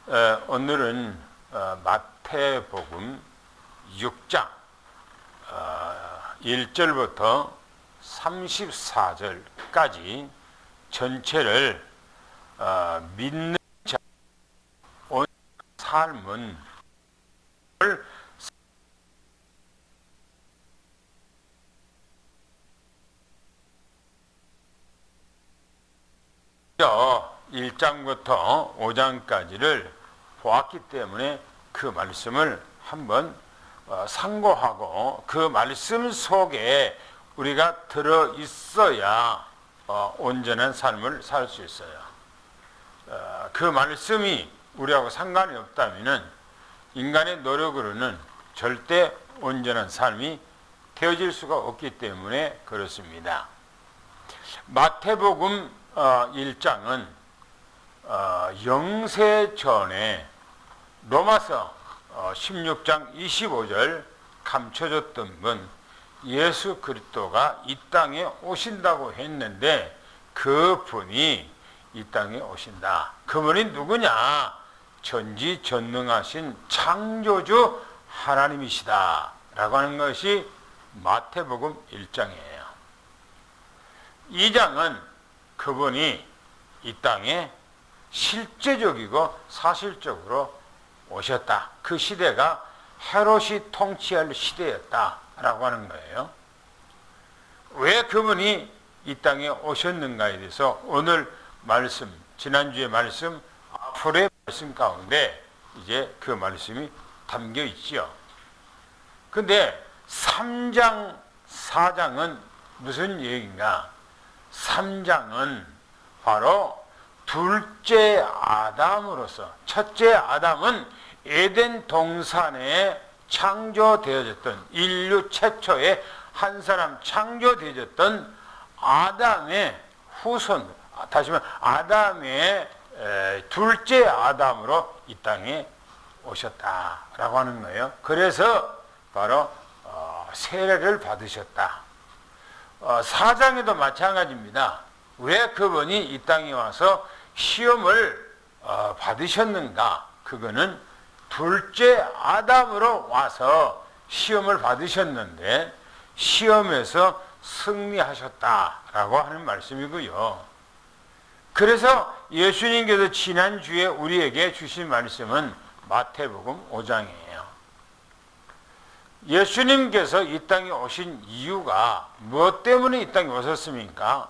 오늘은 마태복음 6장 1절부터 34절까지 전체를 믿는 자 온 삶은 저 1장부터 5장까지를 보았기 때문에 그 말씀을 한번 상고하고 그 말씀 속에 우리가 들어 있어야 온전한 삶을 살 수 있어요. 그 말씀이 우리하고 상관이 없다면 인간의 노력으로는 절대 온전한 삶이 되어질 수가 없기 때문에 그렇습니다. 마태복음 1장은 영세 전에 로마서 16장 25절 감춰졌던 분 예수 그리스도가 이 땅에 오신다고 했는데 그분이 이 땅에 오신다. 그분이 누구냐? 전지전능하신 창조주 하나님이시다 라고 하는 것이 마태복음 1장이에요. 2장은 그분이 이 땅에 실제적이고 사실적으로 오셨다. 그 시대가 헤롯이 통치할 시대였다라고 하는 거예요. 왜 그분이 이 땅에 오셨는가에 대해서 오늘 말씀, 지난주의 말씀, 앞으로의 말씀 가운데 이제 그 말씀이 담겨 있죠. 근데 3장, 4장은 무슨 얘기인가? 3장은 바로 둘째 아담으로서, 첫째 아담은 에덴 동산에 창조되어졌던 인류 최초의 한 사람 창조되어졌던 아담의 후손, 다시 말하면 아담의 둘째 아담으로 이 땅에 오셨다라고 하는 거예요. 그래서 바로 세례를 받으셨다. 4장에도 마찬가지입니다. 왜 그분이 이 땅에 와서 시험을 받으셨는가? 그거는 둘째 아담으로 와서 시험을 받으셨는데 시험에서 승리하셨다라고 하는 말씀이고요. 그래서 예수님께서 지난주에 우리에게 주신 말씀은 마태복음 5장이에요. 예수님께서 이 땅에 오신 이유가 무엇 때문에 이 땅에 오셨습니까?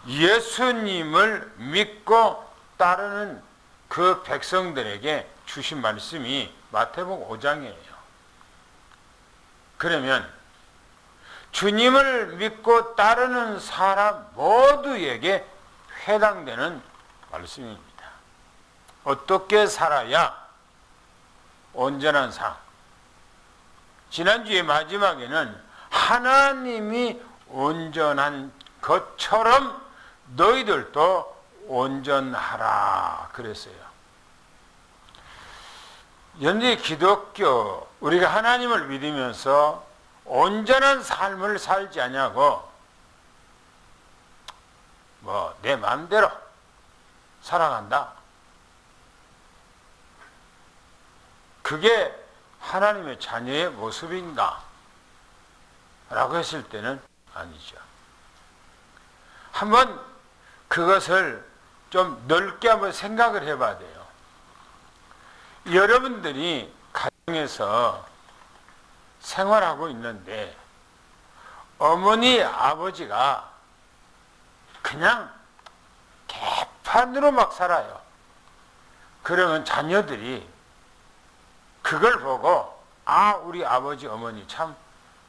예수님을 믿고 따르는 그 백성들에게 주신 말씀이 마태복음 5장이에요. 그러면 주님을 믿고 따르는 사람 모두에게 해당되는 말씀입니다. 어떻게 살아야 온전한 삶. 지난주의 마지막에는 하나님이 온전한 것처럼 너희들도 온전하라 그랬어요. 현재 기독교, 우리가 하나님을 믿으면서 온전한 삶을 살지 않냐고 내 마음대로 살아간다. 그게 하나님의 자녀의 모습인가? 라고 했을 때는 아니죠. 한번 그것을 좀 넓게 한번 생각을 해봐야 돼요. 여러분들이 가정에서 생활하고 있는데 어머니, 아버지가 그냥 개판으로 막 살아요. 그러면 자녀들이 그걸 보고 우리 아버지, 어머니 참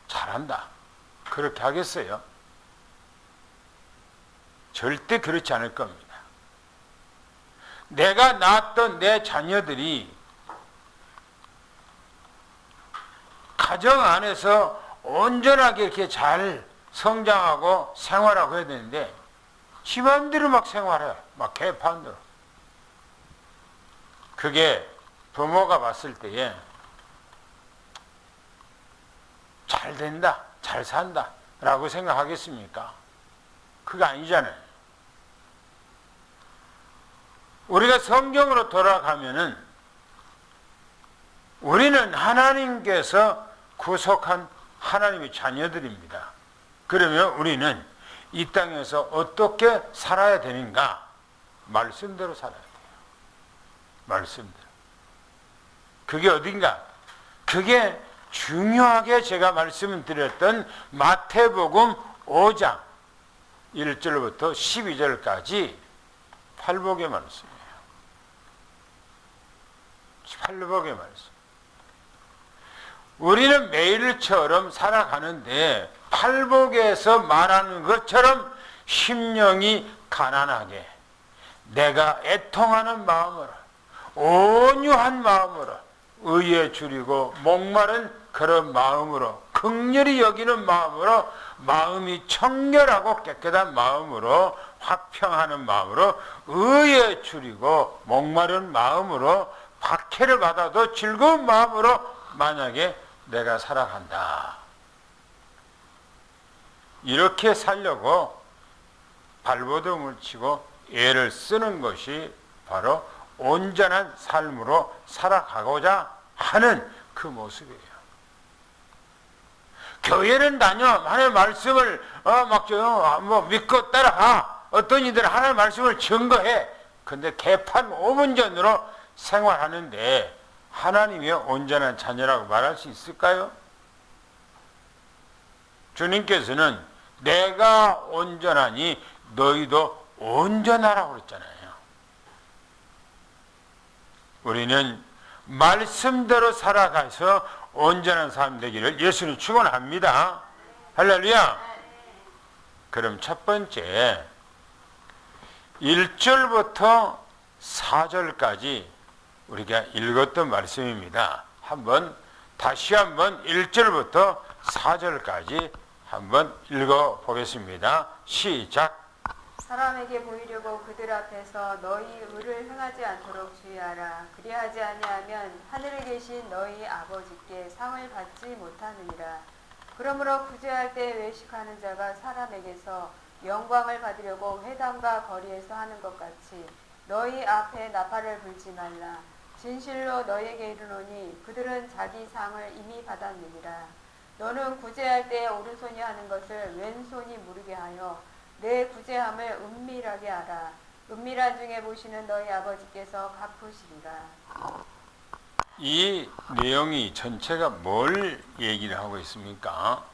잘한다. 그렇게 하겠어요? 절대 그렇지 않을 겁니다. 내가 낳았던 내 자녀들이 가정 안에서 온전하게 이렇게 잘 성장하고 생활하고 해야 되는데 집안대로 막 생활해요. 막 개판대로. 그게 부모가 봤을 때에 잘 된다, 잘 산다 라고 생각하겠습니까? 그게 아니잖아요. 우리가 성경으로 돌아가면은 우리는 하나님께서 구속한 하나님의 자녀들입니다. 그러면 우리는 이 땅에서 어떻게 살아야 되는가? 말씀대로 살아야 돼요. 말씀대로. 그게 어딘가? 그게 중요하게 제가 말씀을 드렸던 마태복음 5장 1절부터 12절까지 팔복의 말씀이에요. 팔복의 말씀. 우리는 매일처럼 살아가는데 팔복에서 말하는 것처럼 심령이 가난하게 내가 애통하는 마음으로 온유한 마음으로 의에 줄이고 목마른 그런 마음으로 긍휼히 여기는 마음으로 마음이 청결하고 깨끗한 마음으로 화평하는 마음으로 의에 줄이고 목마른 마음으로 박해를 받아도 즐거운 마음으로 만약에 내가 살아간다. 이렇게 살려고 발버둥을 치고 애를 쓰는 것이 바로 온전한 삶으로 살아가고자 하는 그 모습이에요. 교회는 다녀 하나님의 말씀을 믿고 따라가. 어떤 이들은 하나님의 말씀을 증거해. 근데 개판 5분 전으로 생활하는데 하나님의 온전한 자녀라고 말할 수 있을까요? 주님께서는 내가 온전하니 너희도 온전하라고 그랬잖아요. 우리는 말씀대로 살아가서 온전한 삶 되기를 예수는 축원합니다. 할렐루야. 그럼 첫 번째 1절부터 4절까지 우리가 읽었던 말씀입니다. 다시 한번 1절부터 4절까지 한번 읽어보겠습니다. 시작. 사람에게 보이려고 그들 앞에서 너희 의를 행하지 않도록 주의하라. 그리하지 아니하면 하늘에 계신 너희 아버지께 상을 받지 못하느니라. 그러므로 구제할 때 외식하는 자가 사람에게서 영광을 받으려고 회당과 거리에서 하는 것 같이 너희 앞에 나팔을 불지 말라. 진실로 너희에게 이르노니 그들은 자기 상을 이미 받았느니라. 너는 구제할 때 오른손이 하는 것을 왼손이 모르게 하여 내 구제함을 은밀하게 하라. 은밀한 중에 보시는 너희 아버지께서 갚으시리라. 이 내용이 전체가 뭘 얘기를 하고 있습니까?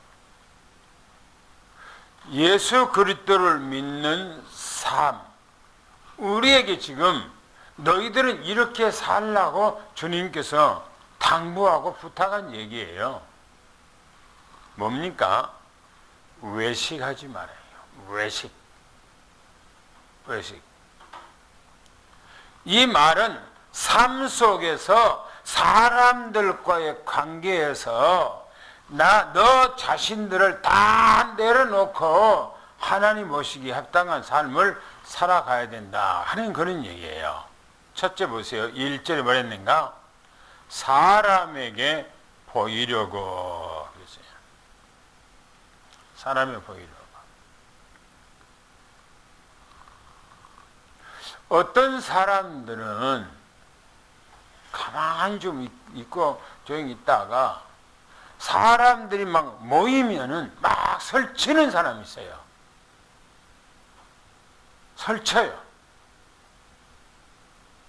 예수 그리스도를 믿는 삶. 우리에게 지금 너희들은 이렇게 살라고 주님께서 당부하고 부탁한 얘기예요. 뭡니까? 외식하지 말아요. 외식. 이 말은 삶 속에서 사람들과의 관계에서 너 자신들을 다 내려놓고 하나님 모시기 합당한 삶을 살아가야 된다 하는 그런 얘기예요. 첫째 보세요. 1절에 뭐랬는가? 사람에게 보이려고 그랬어요. 사람에게 보이려고. 어떤 사람들은 가만히 좀 있고 조용히 있다가 사람들이 막 모이면은 막 설치는 사람이 있어요. 설쳐요.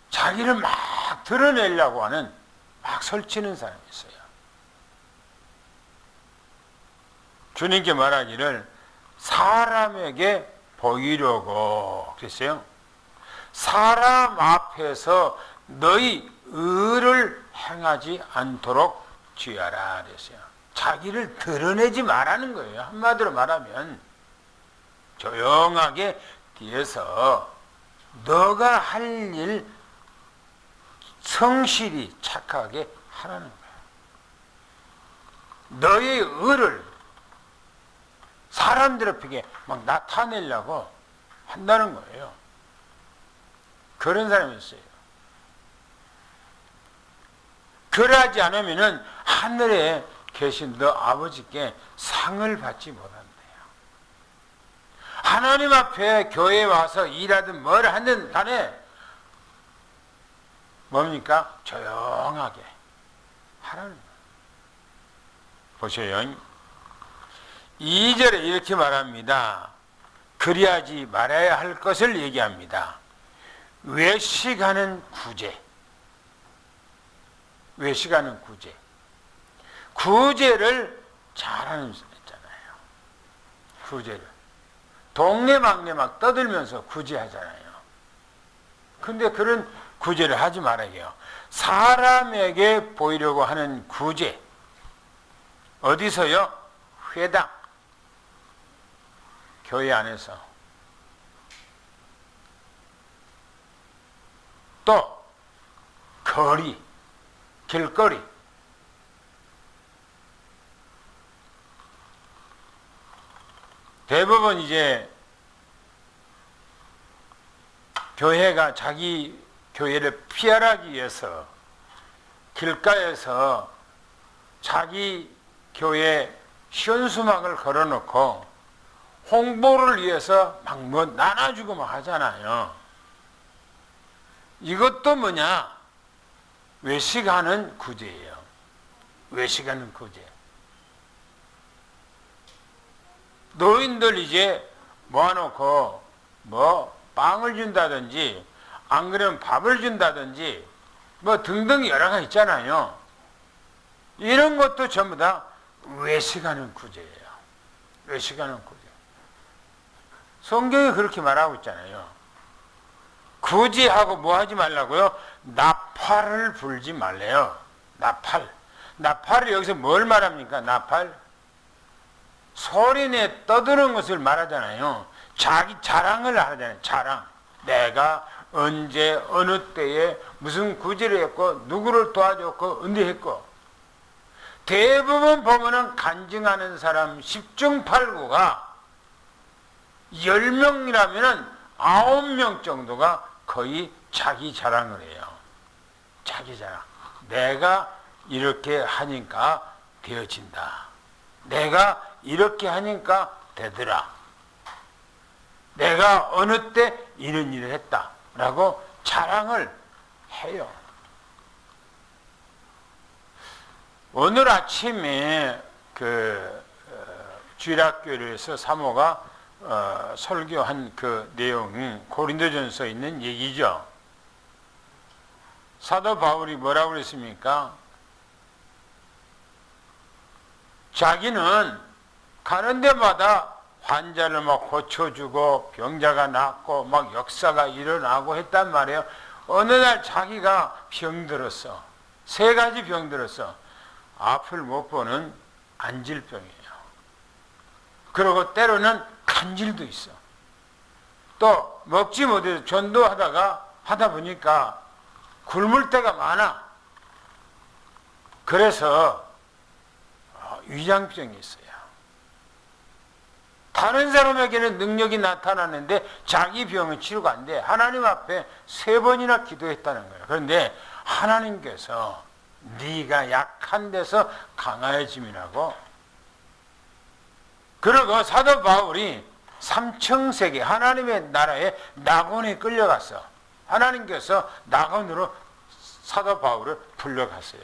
자기를 막 드러내려고 하는 막 설치는 사람이 있어요. 주님께 말하기를 사람에게 보이려고 그랬어요. 사람 앞에서 너희 의를 행하지 않도록 주의하라 그랬어요. 자기를 드러내지 말라는 거예요. 한마디로 말하면 조용하게 뒤에서 너가 할 일 성실히 착하게 하라는 거예요. 너의 의를 사람들 앞에 막 나타내려고 한다는 거예요. 그런 사람이 있어요. 그러하지 않으면은 하늘에 계신 너 아버지께 상을 받지 못한대요. 하나님 앞에 교회에 와서 일하든 뭘 하든 간에 뭡니까? 조용하게 하라는 거예요. 보세요. 2절에 이렇게 말합니다. 그리하지 말아야 할 것을 얘기합니다. 외식하는 구제. 외식하는 구제. 구제를 잘하는 사람 있잖아요. 구제를. 동네방네 막 떠들면서 구제하잖아요. 근데 그런 구제를 하지 말아요. 사람에게 보이려고 하는 구제. 어디서요? 회당. 교회 안에서. 또 거리, 길거리. 대부분 이제 교회가 자기 교회를 피하기 위해서 길가에서 자기 교회 현수막을 걸어놓고 홍보를 위해서 막 뭐 나눠주고 막 하잖아요. 이것도 뭐냐? 외식하는 구제예요. 외식하는 구제. 노인들 이제 모아놓고 뭐 빵을 준다든지 안 그러면 밥을 준다든지 뭐 등등 여러 가지 있잖아요. 이런 것도 전부 다 외식하는 구제예요. 외식하는 구제. 성경이 그렇게 말하고 있잖아요. 구제하고 뭐 하지 말라고요? 나팔을 불지 말래요. 나팔. 나팔을 여기서 뭘 말합니까? 나팔. 소리내 떠드는 것을 말하잖아요. 자기 자랑을 하잖아요. 자랑. 내가 언제 어느 때에 무슨 구제를 했고 누구를 도와줬고 언제 했고. 대부분 보면은 간증하는 사람 10중 8구가 10명이라면은 9명 정도가 거의 자기 자랑을 해요. 자기 자랑. 내가 이렇게 하니까 되어진다. 내가 이렇게 하니까 되더라. 내가 어느 때 이런 일을 했다. 라고 자랑을 해요. 오늘 아침에 주일학교에서 사모가 설교한 그 내용은 고린도전서에 있는 얘기죠. 사도 바울이 뭐라고 그랬습니까? 자기는 가는 데마다 환자를 막 고쳐주고 병자가 낫고 막 역사가 일어나고 했단 말이에요. 어느 날 자기가 병들었어. 3가지 병들었어. 앞을 못 보는 안질병이에요. 그리고 때로는 간질도 있어. 또 먹지 못해서 전도하다가 하다 보니까 굶을 때가 많아. 그래서 위장병이 있어요. 다른 사람에게는 능력이 나타나는데 자기 병은 치료가 안 돼. 하나님 앞에 3번이나 기도했다는 거예요. 그런데 하나님께서 네가 약한 데서 강화해짐이라고. 그리고 사도 바울이 3층세계 하나님의 나라에 낙원에 끌려갔어. 하나님께서 낙원으로 사도 바울을 불러갔어요.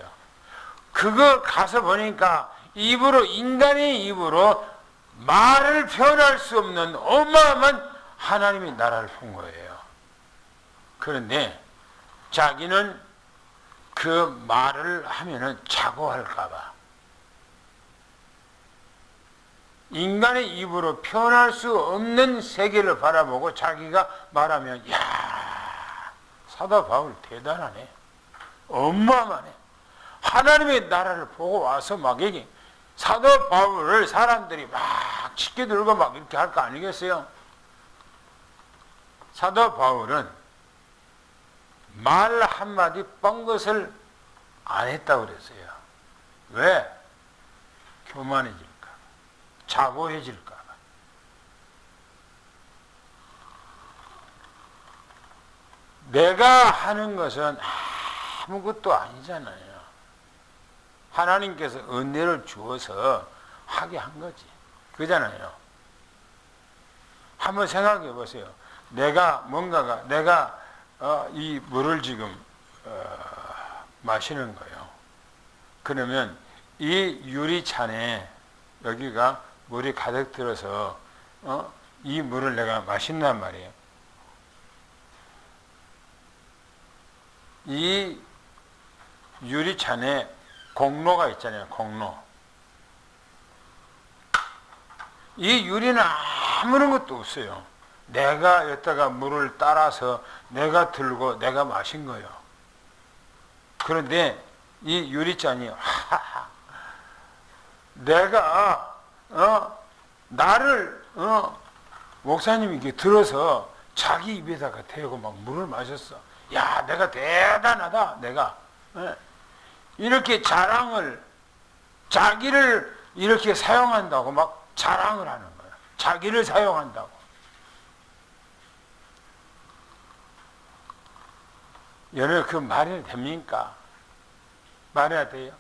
그거 가서 보니까 입으로, 인간의 입으로 말을 표현할 수 없는 어마어마한 하나님의 나라를 본 거예요. 그런데 자기는 그 말을 하면은 자고할까봐 인간의 입으로 표현할 수 없는 세계를 바라보고 자기가 말하면, 야, 사도 바울 대단하네. 어마어마하네. 하나님의 나라를 보고 와서 막 얘기. 사도 바울을 사람들이 막 치켜 들고 막 이렇게 할 거 아니겠어요? 사도 바울은 말 한마디 뻥것을 안 했다고 그랬어요. 왜? 교만해질까? 자고해질까? 내가 하는 것은 아무것도 아니잖아요. 하나님께서 은혜를 주어서 하게 한 거지. 그잖아요. 한번 생각해 보세요. 내가 이 물을 지금 마시는 거예요. 그러면 이 유리잔에 여기가 물이 가득 들어서 이 물을 내가 마신단 말이에요. 이 유리잔에 공로가 있잖아요. 공로. 이 유리는 아무런 것도 없어요. 내가 여기다가 물을 따라서 내가 들고 내가 마신 거예요. 그런데 이 유리잔이 내가 나를 목사님이 이렇게 들어서 자기 입에다가 대고 막 물을 마셨어. 야, 내가 대단하다. 내가 이렇게 자랑을, 자기를 이렇게 사용한다고 막 자랑을 하는 거야. 자기를 사용한다고. 여러분, 그 말이 됩니까? 말해야 돼요.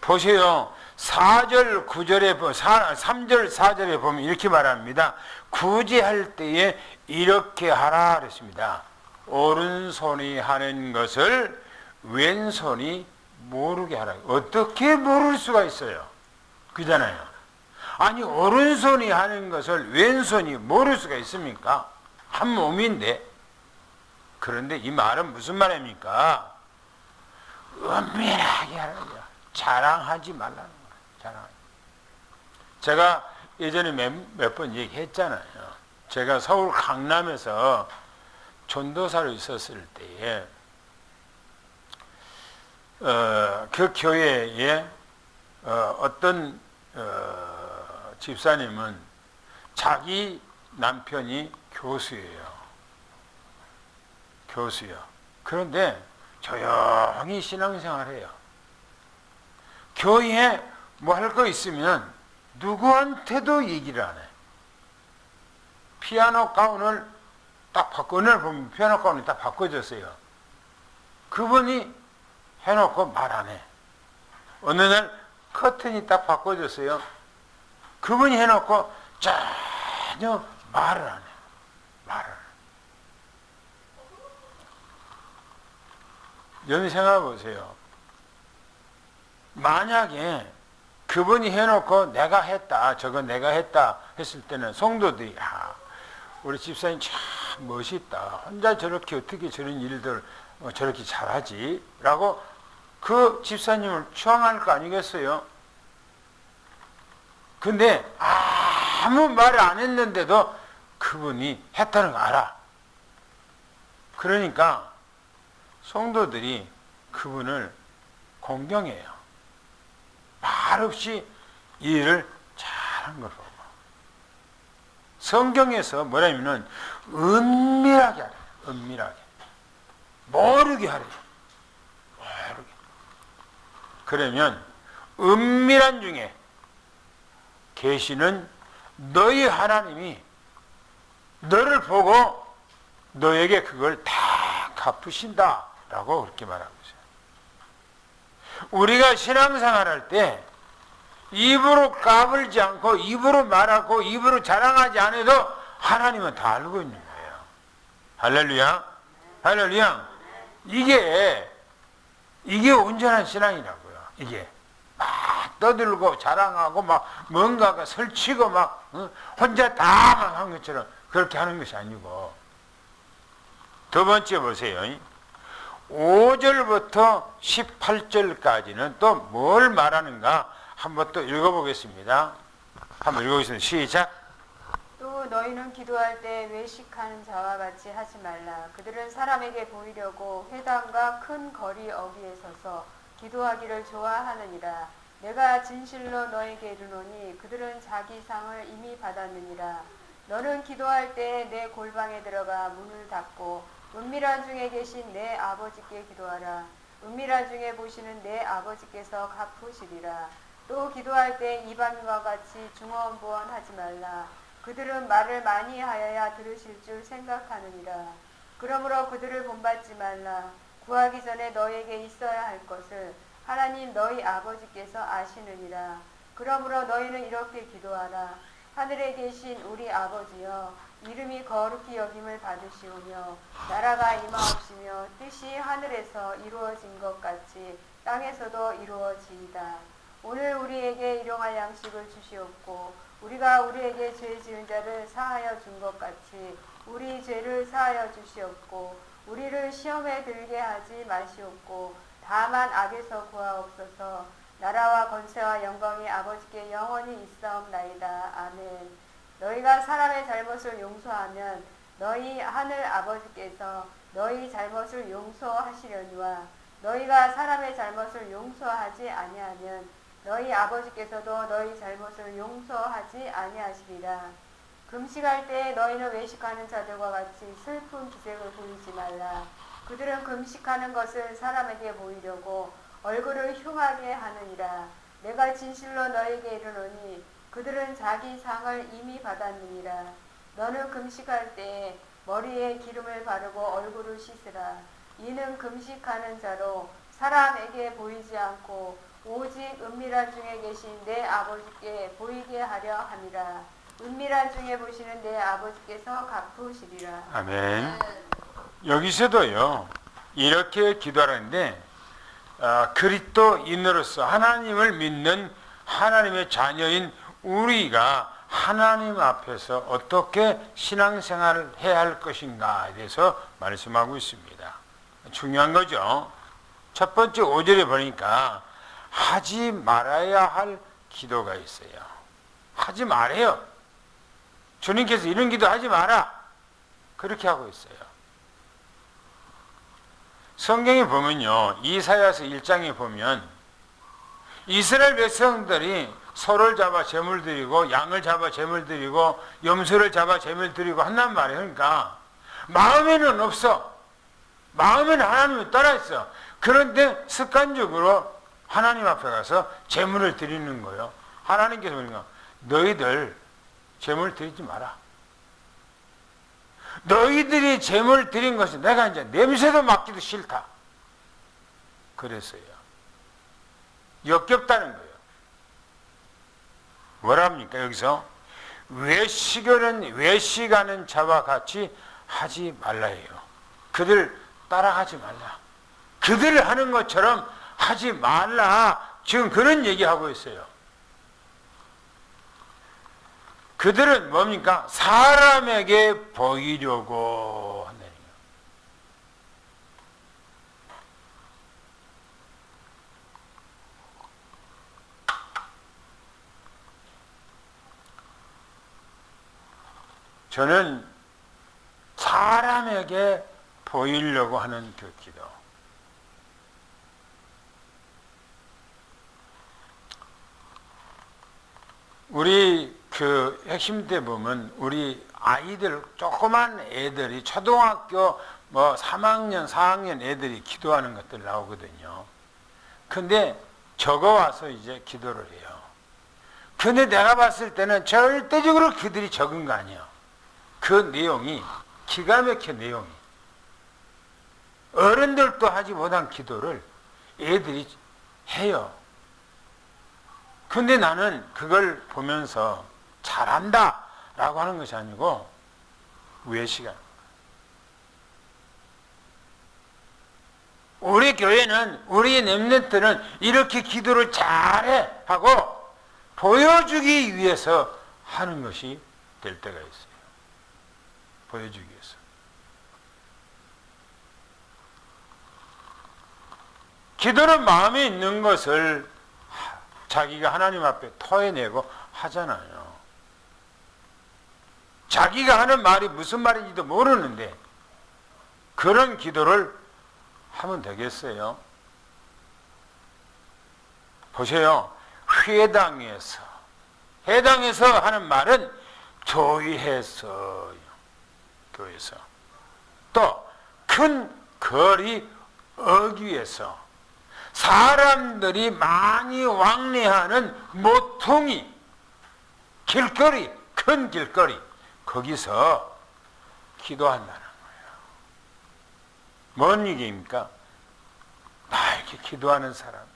보세요. 4절, 9절에, 3절, 4절에 보면 이렇게 말합니다. 구제할 때에 이렇게 하라 그랬습니다. 오른손이 하는 것을 왼손이 모르게 하라. 어떻게 모를 수가 있어요? 그잖아요. 아니, 오른손이 하는 것을 왼손이 모를 수가 있습니까? 한 몸인데. 그런데 이 말은 무슨 말입니까? 은밀하게 하라는 거야. 자랑하지 말라는 거야. 자랑. 제가 예전에 몇 번 얘기했잖아요. 제가 서울 강남에서 전도사로 있었을 때에 그 교회에 어떤 집사님은 자기 남편이 교수예요. 교수요. 그런데 조용히 신앙생활해요. 교회에 뭐 할 거 있으면 누구한테도 얘기를 안 해. 피아노 가운을 딱 오늘 보면 피아노 가운이 딱 바꿔줬어요. 그분이 해놓고 말 안 해. 어느 날 커튼이 딱 바꿔줬어요. 그분이 해놓고 전혀 말을 안 해. 말을 안 해. 여러분 생각해 보세요. 만약에 그분이 해놓고 내가 했다, 저거 내가 했다 했을 때는 성도들이 우리 집사님 참 멋있다. 혼자 저렇게 어떻게 저런 일들 저렇게 잘하지? 라고 그 집사님을 추앙할 거 아니겠어요? 근데 아무 말을 안 했는데도 그분이 했다는 거 알아. 그러니까 성도들이 그분을 공경해요. 말없이 일을 잘한 걸 보고. 성경에서 뭐냐면은 은밀하게 하래요. 은밀하게. 모르게 하래요. 모르게. 그러면 은밀한 중에 계시는 너희 하나님이 너를 보고 너에게 그걸 다 갚으신다 라고 그렇게 말하고 있어요. 우리가 신앙생활 할 때 입으로 까불지 않고 입으로 말하고 입으로 자랑하지 않아도 하나님은 다 알고 있는 거예요. 할렐루야. 할렐루야. 이게 온전한 신앙이라고요. 이게 막 떠들고 자랑하고 막 뭔가가 설치고 막 혼자 다 한 것처럼 그렇게 하는 것이 아니고. 두 번째 보세요. 5절부터 18절까지는 또 뭘 말하는가 한번 또 읽어보겠습니다. 한번 읽어보겠습니다. 시작. 또 너희는 기도할 때 외식하는 자와 같이 하지 말라. 그들은 사람에게 보이려고 회당과 큰 거리 어귀에 서서 기도하기를 좋아하느니라. 내가 진실로 너에게 이르노니 그들은 자기 상을 이미 받았느니라. 너는 기도할 때 내 골방에 들어가 문을 닫고 은밀한 중에 계신 내 아버지께 기도하라. 은밀한 중에 보시는 내 아버지께서 갚으시리라. 또 기도할 때 이방인과 같이 중언부언하지 말라. 그들은 말을 많이 하여야 들으실 줄 생각하느니라. 그러므로 그들을 본받지 말라. 구하기 전에 너에게 있어야 할 것을 하나님 너희 아버지께서 아시느니라. 그러므로 너희는 이렇게 기도하라. 하늘에 계신 우리 아버지여, 이름이 거룩히 여김을 받으시오며 나라가 임하옵시며 뜻이 하늘에서 이루어진 것 같이 땅에서도 이루어지이다. 오늘 우리에게 일용할 양식을 주시옵고 우리가 우리에게 죄 지은 자를 사하여 준 것 같이 우리 죄를 사하여 주시옵고 우리를 시험에 들게 하지 마시옵고 다만 악에서 구하옵소서. 나라와 권세와 영광이 아버지께 영원히 있사옵나이다. 아멘. 너희가 사람의 잘못을 용서하면 너희 하늘 아버지께서 너희 잘못을 용서하시려니와 너희가 사람의 잘못을 용서하지 아니하면 너희 아버지께서도 너희 잘못을 용서하지 아니하시리라. 금식할 때 너희는 외식하는 자들과 같이 슬픈 기색을 보이지 말라. 그들은 금식하는 것을 사람에게 보이려고 얼굴을 흉하게 하느니라. 내가 진실로 너에게 이르노니 그들은 자기 상을 이미 받았느니라. 너는 금식할 때 머리에 기름을 바르고 얼굴을 씻으라. 이는 금식하는 자로 사람에게 보이지 않고 오직 은밀한 중에 계신 내 아버지께 보이게 하려 함이라. 은밀한 중에 보시는 내 아버지께서 갚으시리라. 아멘. 여기서도요 이렇게 기도하는데 그리스도인으로서 하나님을 믿는 하나님의 자녀인 우리가 하나님 앞에서 어떻게 신앙생활을 해야 할 것인가에 대해서 말씀하고 있습니다. 중요한 거죠. 첫 번째 5절에 보니까 하지 말아야 할 기도가 있어요. 하지 말아요. 주님께서 이런 기도 하지 마라. 그렇게 하고 있어요. 성경에 보면요. 이사야서 1장에 보면 이스라엘 백성들이 소를 잡아 제물 드리고 양을 잡아 제물 드리고 염소를 잡아 제물 드리고 한단 말이에요. 그러니까 마음에는 없어. 마음에는 하나님을 따라 있어. 그런데 습관적으로 하나님 앞에 가서 제물을 드리는 거예요. 하나님께서 그러니까 너희들 제물 드리지 마라. 너희들이 제물 드린 것은 내가 이제 냄새도 맡기도 싫다. 그랬어요. 역겹다는 거예요. 뭐랍니까 여기서? 외식하는 자와 같이 하지 말라 해요. 그들 따라가지 말라. 그들 하는 것처럼 하지 말라. 지금 그런 얘기하고 있어요. 그들은 뭡니까? 사람에게 보이려고 한다는 거예요. 저는 사람에게 보이려고 하는 그 기도. 우리 그 핵심 때 보면 우리 아이들, 조그만 애들이 초등학교 뭐 3학년, 4학년 애들이 기도하는 것들 나오거든요. 근데 적어와서 이제 기도를 해요. 근데 내가 봤을 때는 절대적으로 그들이 적은 거 아니에요. 그 내용이 기가 막힌 내용이. 어른들도 하지 못한 기도를 애들이 해요. 근데 나는 그걸 보면서 잘한다 라고 하는 것이 아니고 외식하는 거예요. 우리 교회는, 우리 렘넌트는 이렇게 기도를 잘해 하고 보여주기 위해서 하는 것이 될 때가 있어요. 보여주기 위해서. 기도는 마음에 있는 것을 자기가 하나님 앞에 토해내고 하잖아요. 자기가 하는 말이 무슨 말인지도 모르는데 그런 기도를 하면 되겠어요? 보세요. 회당에서 하는 말은 교회에서요. 교회에서. 또 큰 거리 어귀에서 사람들이 많이 왕래하는 모퉁이 길거리, 큰 길거리, 거기서 기도한다는 거예요. 뭔 얘기입니까? 나 이렇게 기도하는 사람이야.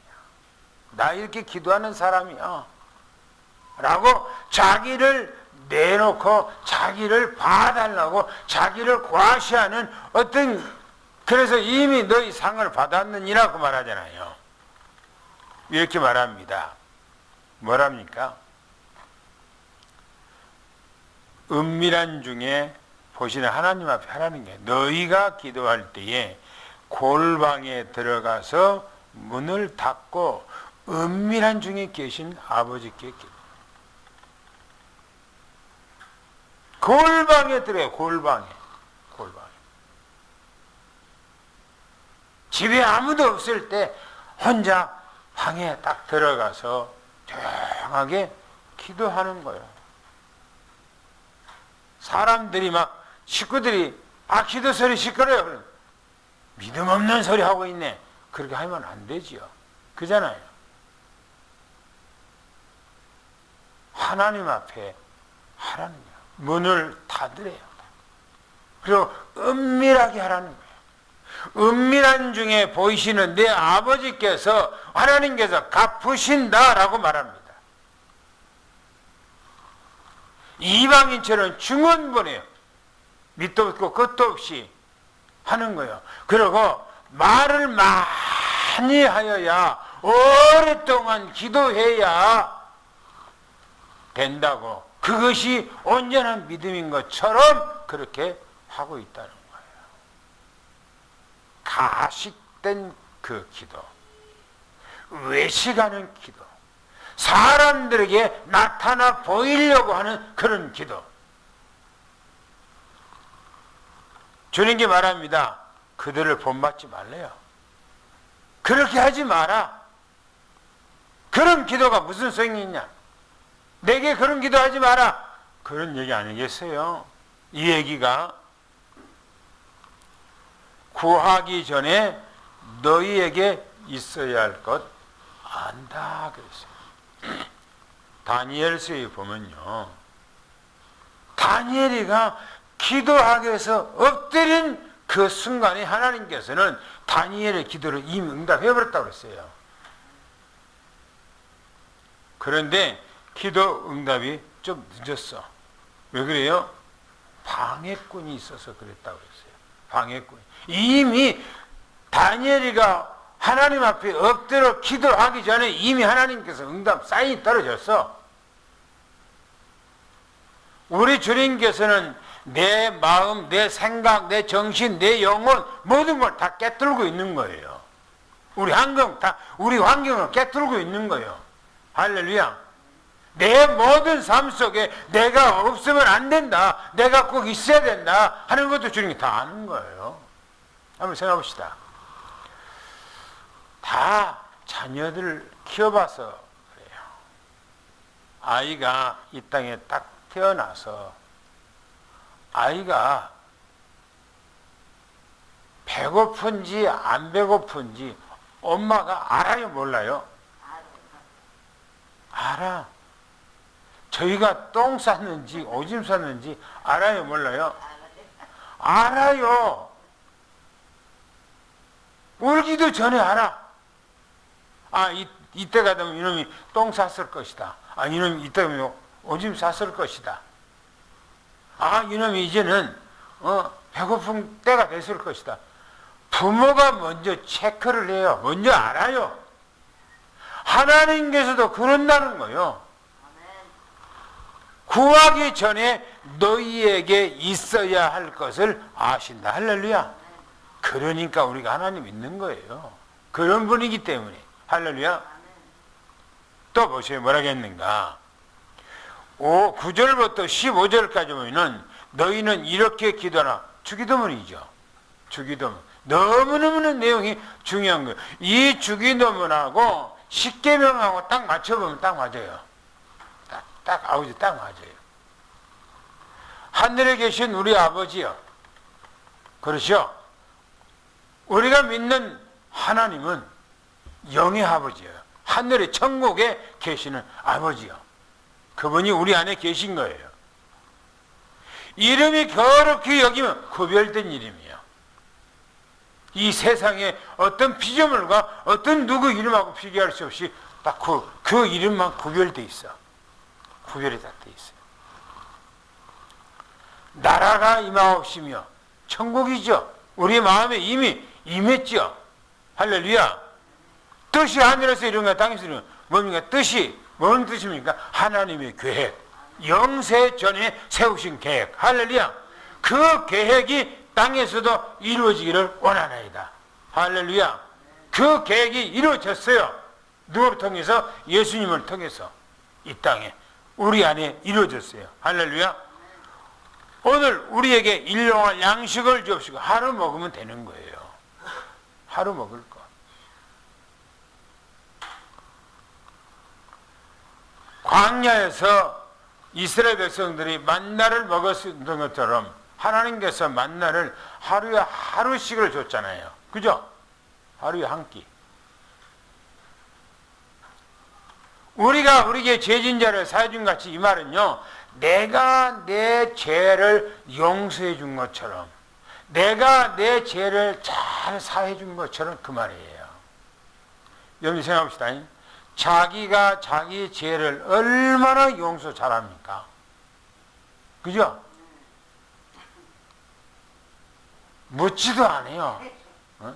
나 이렇게 기도하는 사람이야. 라고 자기를 내놓고 자기를 봐달라고 자기를 과시하는 어떤, 그래서 이미 너희 상을 받았느니라고 말하잖아요. 이렇게 말합니다. 뭐랍니까? 은밀한 중에 보시는 하나님 앞에 하라는 게, 너희가 기도할 때에 골방에 들어가서 문을 닫고 은밀한 중에 계신 아버지께 기도. 골방에 들어가요. 골방에. 집에 아무도 없을 때 혼자 방에 딱 들어가서 조용하게 기도하는 거예요. 사람들이 막, 식구들이 기도 소리 시끄러워요. 믿음 없는 소리 하고 있네. 그렇게 하면 안 되지요. 그잖아요. 하나님 앞에 하라는 거예요. 문을 닫으래요. 그리고 은밀하게 하라는 거예요. 은밀한 중에 보이시는 내 아버지께서, 하나님께서 갚으신다라고 말합니다. 이방인처럼 중언부네요. 밑도 없고 끝도 없이 하는 거예요. 그리고 말을 많이 하여야, 오랫동안 기도해야 된다고, 그것이 온전한 믿음인 것처럼 그렇게 하고 있다는 거예요. 가식된 그 기도, 외식하는 기도, 사람들에게 나타나 보이려고 하는 그런 기도. 주님께 말합니다. 그들을 본받지 말래요. 그렇게 하지 마라. 그런 기도가 무슨 소용이 있냐? 내게 그런 기도하지 마라. 그런 얘기 아니겠어요? 이 얘기가 구하기 전에 너희에게 있어야 할 것 안다 그랬어요. 다니엘서에 보면요, 다니엘이가 기도하기 위해서 엎드린 그 순간에 하나님께서는 다니엘의 기도를 이미 응답해버렸다고 그랬어요. 그런데 기도 응답이 좀 늦었어. 왜 그래요? 방해꾼이 있어서 그랬다고 그랬어요. 방해꾼. 이미 다니엘이가 하나님 앞에 엎드려 기도하기 전에 이미 하나님께서 응답 사인이 떨어졌어. 우리 주님께서는 내 마음, 내 생각, 내 정신, 내 영혼 모든 걸 다 깨뚫고 있는 거예요. 우리 환경을 깨뚫고 있는 거예요. 할렐루야. 내 모든 삶 속에 내가 없으면 안 된다, 내가 꼭 있어야 된다 하는 것도 주님이 다 아는 거예요. 한번 생각해 봅시다. 다 자녀들 키워봐서 그래요. 아이가 이 땅에 딱 태어나서 아이가 배고픈지 안 배고픈지 엄마가 알아요, 몰라요? 알아. 저희가 똥 쌌는지 오줌 쌌는지 알아요, 몰라요? 알아요. 울기도 전에 알아. 이때가 되면 이놈이 똥 쌌을 것이다. 이놈이 이때가 되면 오줌 쌌을 것이다. 이놈이 이제는 배고픈 때가 됐을 것이다. 부모가 먼저 체크를 해요. 먼저 알아요. 하나님께서도 그런다는 거예요. 구하기 전에 너희에게 있어야 할 것을 아신다. 할렐루야. 그러니까 우리가 하나님 있는 거예요. 그런 분이기 때문에. 할렐루야. 또 보세요. 뭐라고 했는가. 9절부터 15절까지 보면은 너희는 이렇게 기도하라. 주기도문이죠. 주기도문. 너무너무 내용이 중요한 거예요. 이 주기도문하고 십계명하고 딱 맞춰보면 딱 맞아요. 딱 맞아요. 하늘에 계신 우리 아버지요. 그렇죠? 우리가 믿는 하나님은 영의 아버지예요. 하늘의 천국에 계시는 아버지요. 그분이 우리 안에 계신 거예요. 이름이 거룩히 여기면 구별된 이름이에요. 이 세상에 어떤 피조물과 어떤 누구 이름하고 비교할 수 없이 딱 그 이름만 구별돼 있어. 구별이 딱 돼 있어요. 나라가 임하옵시며 천국이죠. 우리 마음에 이미 임했죠. 할렐루야. 뜻이 하늘에서 이룬가 땅에서 이룬가 뭡니까? 뜻이 뭔 뜻입니까? 하나님의 계획, 영세 전에 세우신 계획. 할렐루야. 그 계획이 땅에서도 이루어지기를 원하나이다. 할렐루야. 그 계획이 이루어졌어요. 누구를 통해서? 예수님을 통해서 이 땅에 우리 안에 이루어졌어요. 할렐루야. 오늘 우리에게 일용할 양식을 주옵시고 하루 먹으면 되는 거예요. 하루 먹을 거. 광야에서 이스라엘 백성들이 만나를 먹었던 것처럼 하나님께서 만나를 하루에 하루씩을 줬잖아요. 그죠? 하루에 한 끼. 우리가 우리에게 죄진자를 사해준 같이 이 말은요, 내가 내 죄를 용서해 준 것처럼, 내가 내 죄를 잘 사해 준 것처럼 그 말이에요. 여러분 생각합시다. 자기가 자기 죄를 얼마나 용서 잘합니까? 그죠? 묻지도 않아요. 어?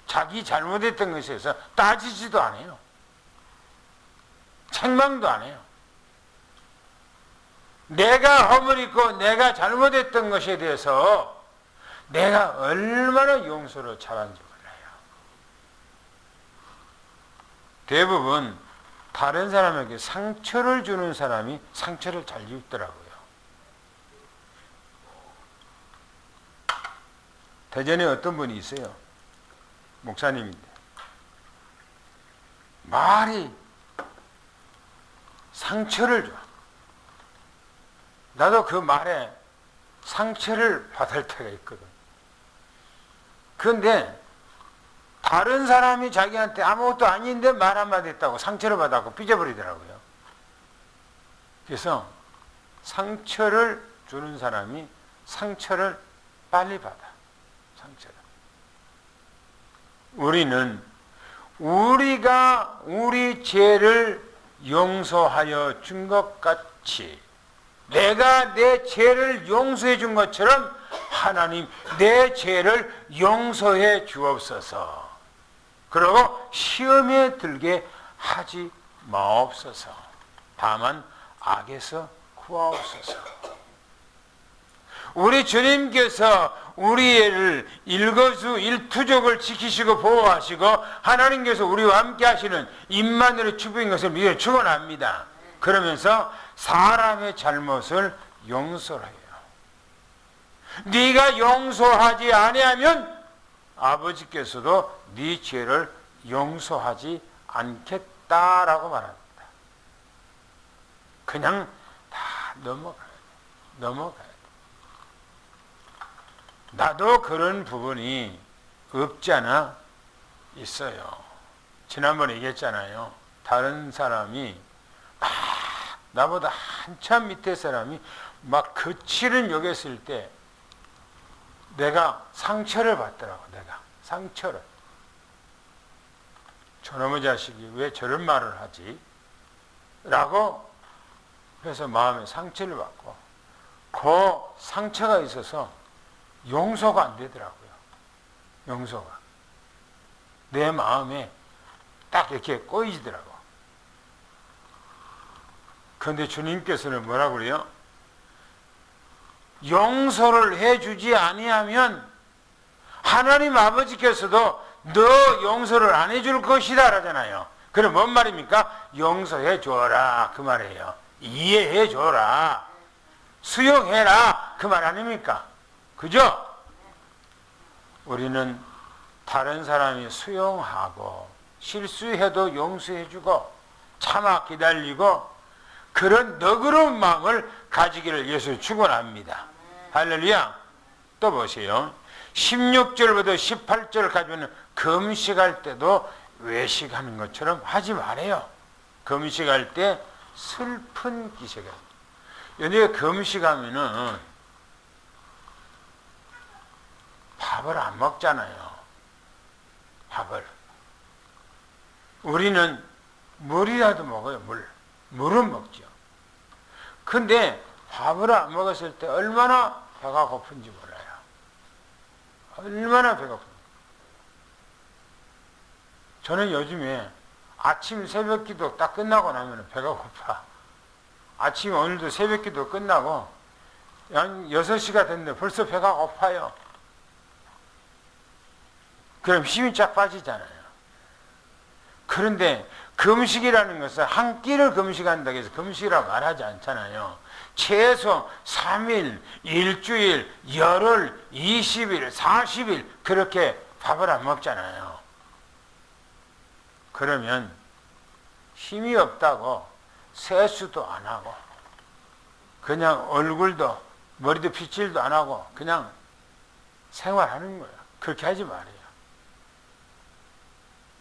자기 잘못했던 것에 대해서 따지지도 않아요. 책망도 안 해요. 내가 허물있고 내가 잘못했던 것에 대해서 내가 얼마나 용서를 잘하는지 몰라요. 대부분 다른 사람에게 상처를 주는 사람이 상처를 잘 입더라고요. 대전에 어떤 분이 있어요. 목사님인데 말이 상처를 줘. 나도 그 말에 상처를 받을 때가 있거든. 그런데 다른 사람이 자기한테 아무것도 아닌데 말 한마디 했다고 상처를 받았고 삐져버리더라고요. 그래서 상처를 주는 사람이 상처를 빨리 받아. 상처를. 우리는 우리가 우리 죄를 용서하여 준 것 같이 내가 내 죄를 용서해 준 것처럼 하나님 내 죄를 용서해 주옵소서. 그리고 시험에 들게 하지 마옵소서. 다만 악에서 구하옵소서. 우리 주님께서 우리를 일거수 일투족을 지키시고 보호하시고 하나님께서 우리와 함께 하시는 임마누엘의 축복인 것을 믿어 축원합니다. 그러면서 사람의 잘못을 용서해요. 네가 용서하지 아니하면 아버지께서도 네 죄를 용서하지 않겠다라고 말합니다. 그냥 다 넘어가야 돼. 넘어가야 돼. 나도 그런 부분이 없지 않아 있어요. 지난번에 얘기했잖아요. 다른 사람이 나보다 한참 밑에 사람이 막 거칠은 욕했을 때 내가 상처를 받더라고. 내가 상처를. 저놈의 자식이 왜 저런 말을 하지? 라고 해서 마음에 상처를 받고 그 상처가 있어서 용서가 안 되더라고요. 용서가. 내 마음에 딱 이렇게 꼬이지더라고. 그런데 주님께서는 뭐라고 그래요? 용서를 해주지 아니하면 하나님 아버지께서도 너 용서를 안 해줄 것이다 라잖아요. 그럼 뭔 말입니까? 용서해 줘라 그 말이에요. 이해해 줘라. 수용해라 그 말 아닙니까? 그죠? 우리는 다른 사람이 수용하고 실수해도 용서해주고 참아 기다리고 그런 너그러운 마음을 가지기를 예수 축원합니다. 할렐루야. 또 보세요. 16절부터 18절까지는 금식할 때도 외식하는 것처럼 하지 말아요. 금식할 때 슬픈 기색을. 연예 금식하면은 밥을 안 먹잖아요. 밥을. 우리는 물이라도 먹어요. 물은 먹죠. 근데 밥을 안 먹었을 때 얼마나 배가 고픈지 몰라요. 얼마나 배가 고픈지. 저는 요즘에 아침 새벽 기도 딱 끝나고 나면 배가 고파. 아침에 오늘도 새벽 기도 끝나고 한 6시가 됐는데 벌써 배가 고파요. 그럼 힘이 쫙 빠지잖아요. 그런데 금식이라는 것은 한 끼를 금식한다고 해서 금식이라고 말하지 않잖아요. 최소 3일, 일주일, 열흘, 20일, 40일 그렇게 밥을 안 먹잖아요. 그러면 힘이 없다고 세수도 안 하고 그냥 얼굴도 머리도 빗질도 안 하고 그냥 생활하는 거예요. 그렇게 하지 말아요.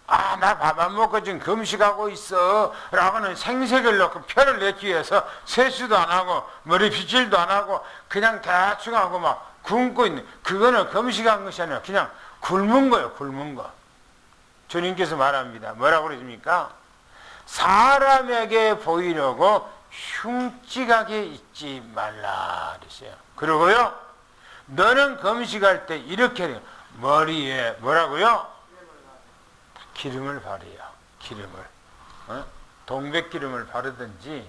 아, 나 밥 안 먹고 지금 금식하고 있어 라고는 생색을 넣고 표를 내기 위해서 세수도 안 하고 머리 빗질도 안 하고 그냥 대충 하고 막 굶고 있는, 그거는 금식한 것이 아니라 그냥 굶은 거예요. 굶은 거. 주님께서 말합니다. 뭐라고 그러십니까? 사람에게 보이려고 흉측하게 있지 말라 그랬어요. 그리고요, 너는 금식할 때 이렇게 해요. 머리에 뭐라고요? 기름을 바르요. 기름을. 동백기름을 바르든지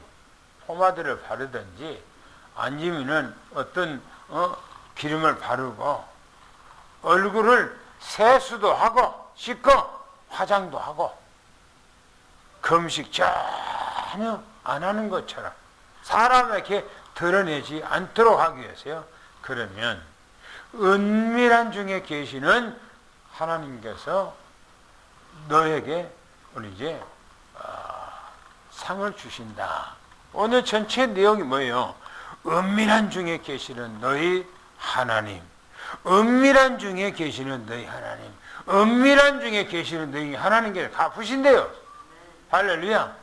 포마드를 바르든지 아니면은 어떤 기름을 바르고 얼굴을 세수도 하고 씻고 화장도 하고 금식 전혀 안 하는 것처럼 사람에게 드러내지 않도록 하기 위해서요. 그러면 은밀한 중에 계시는 하나님께서 너에게 오늘 이제 상을 주신다. 오늘 전체 내용이 뭐예요? 은밀한 중에 계시는 너희 하나님, 은밀한 중에 계시는 너희 하나님, 은밀한 중에 계시는 너희 하나님께 갚으신대요. 할렐루야.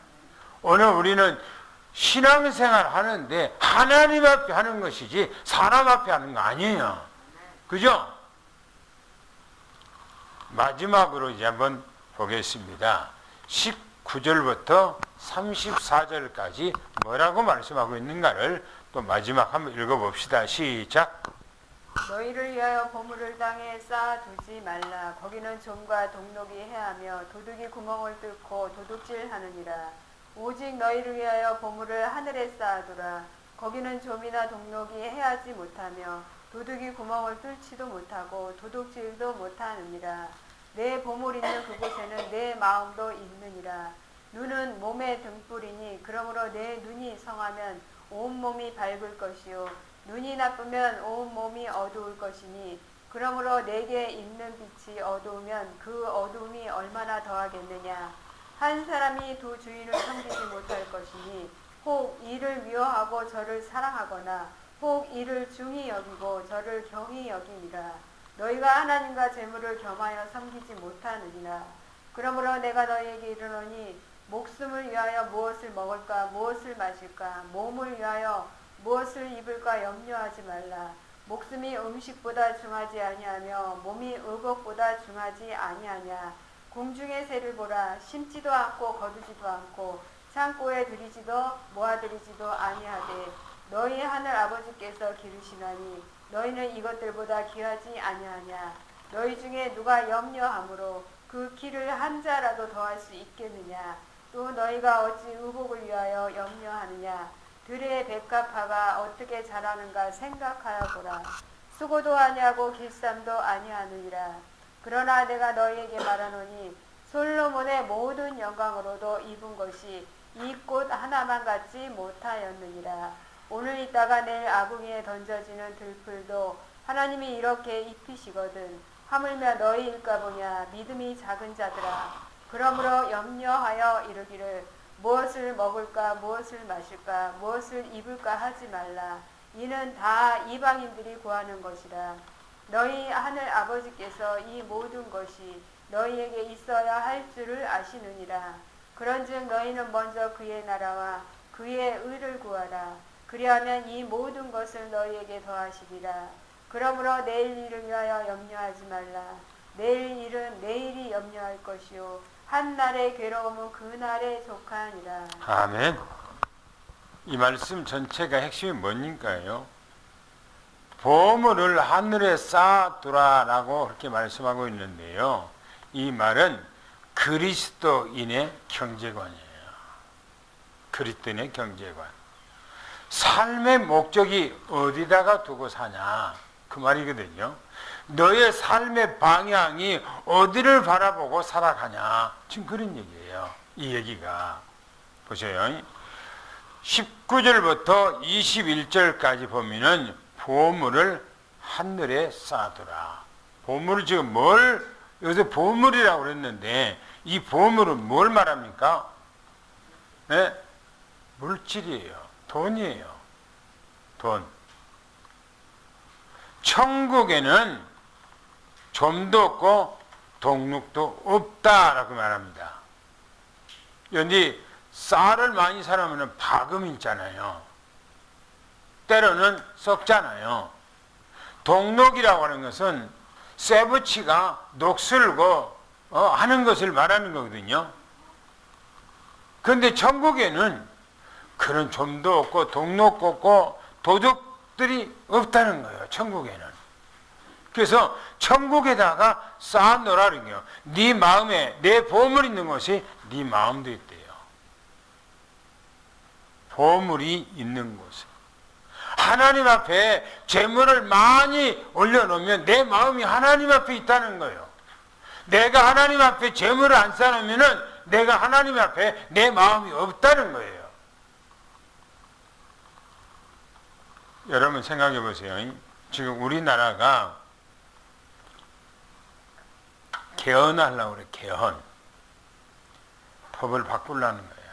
오늘 우리는 신앙생활 하는데 하나님 앞에 하는 것이지 사람 앞에 하는 거 아니에요. 그죠? 마지막으로 이제 한번 보겠습니다. 19절부터 34절까지 뭐라고 말씀하고 있는가를 또 마지막 한번 읽어봅시다. 시작. 너희를 위하여 보물을 땅에 쌓아두지 말라. 거기는 좀과 동록이 해하며 도둑이 구멍을 뚫고 도둑질하느니라. 오직 너희를 위하여 보물을 하늘에 쌓아두라. 거기는 좀이나 동록이 해하지 못하며 도둑이 구멍을 뚫지도 못하고 도둑질도 못하느니라. 내 보물 있는 그곳에는 내 마음도 있느니라. 눈은 몸의 등불이니 그러므로 내 눈이 성하면 온 몸이 밝을 것이요 눈이 나쁘면 온 몸이 어두울 것이니 그러므로 내게 있는 빛이 어두우면 그 어두움이 얼마나 더하겠느냐. 한 사람이 두 주인을 섬기지 못할 것이니 혹 이를 미워하고 저를 사랑하거나 혹 이를 중히 여기고 저를 경히 여기니라. 너희가 하나님과 재물을 겸하여 섬기지 못하느니라. 그러므로 내가 너희에게 이르노니 목숨을 위하여 무엇을 먹을까 무엇을 마실까 몸을 위하여 무엇을 입을까 염려하지 말라. 목숨이 음식보다 중하지 아니하며 몸이 의복보다 중하지 아니하냐. 공중의 새를 보라. 심지도 않고 거두지도 않고 창고에 들이지도 모아들이지도 아니하되 너희 하늘 아버지께서 기르시나니 너희는 이것들보다 귀하지 아니하냐. 너희 중에 누가 염려함으로 그 키를 한 자라도 더할 수 있겠느냐. 또 너희가 어찌 의복을 위하여 염려하느냐. 들의 백합화가 어떻게 자라는가 생각하여 보라. 수고도 아니하고 길쌈도 아니하느니라. 그러나 내가 너희에게 말하노니 솔로몬의 모든 영광으로도 입은 것이 이 꽃 하나만 갖지 못하였느니라. 오늘 있다가 내일 아궁이에 던져지는 들풀도 하나님이 이렇게 입히시거든. 하물며 너희일까 보냐. 믿음이 작은 자들아. 그러므로 염려하여 이르기를 무엇을 먹을까 무엇을 마실까 무엇을 입을까 하지 말라. 이는 다 이방인들이 구하는 것이라. 너희 하늘 아버지께서 이 모든 것이 너희에게 있어야 할 줄을 아시느니라. 그런즉 너희는 먼저 그의 나라와 그의 의를 구하라. 그리하면 이 모든 것을 너희에게 더하시리라. 그러므로 내일 일을 위하여 염려하지 말라. 내일 일은 내일이 염려할 것이요 한 날의 괴로움은 그 날에 족하니라. 아멘. 이 말씀 전체가 핵심이 뭐니까요? 보물을 하늘에 쌓아두라라고 그렇게 말씀하고 있는데요. 이 말은 그리스도인의 경제관이에요. 그리스도인의 경제관. 삶의 목적이 어디다가 두고 사냐 그 말이거든요. 너의 삶의 방향이 어디를 바라보고 살아가냐 지금 그런 얘기예요. 이 얘기가 보세요. 19절부터 21절까지 보면은 보물을 하늘에 쌓아두라. 보물을 지금 여기서 보물이라고 그랬는데 이 보물은 뭘 말합니까? 네? 물질이에요. 돈이에요. 돈. 천국에는 좀도 없고 동룩도 없다라고 말합니다. 그런데 쌀을 많이 사놓으면 박음이 있잖아요. 때로는 썩잖아요. 동록이라고 하는 것은 쇠붙이가 녹슬고 하는 것을 말하는 거거든요. 그런데 천국에는 그런 좀도 없고 동록 없고 도둑들이 없다는 거예요. 천국에는. 그래서 천국에다가 쌓아놓으라는 거예요. 네 마음에 내 보물 있는 곳이 네 마음도 있대요. 보물이 있는 곳에. 하나님 앞에 재물을 많이 올려놓으면 내 마음이 하나님 앞에 있다는 거예요. 내가 하나님 앞에 재물을 안 쌓으면은 내가 하나님 앞에 내 마음이 없다는 거예요. 여러분 생각해 보세요. 지금 우리나라가 개헌하려고 그래. 개헌. 법을 바꾸려는 거예요.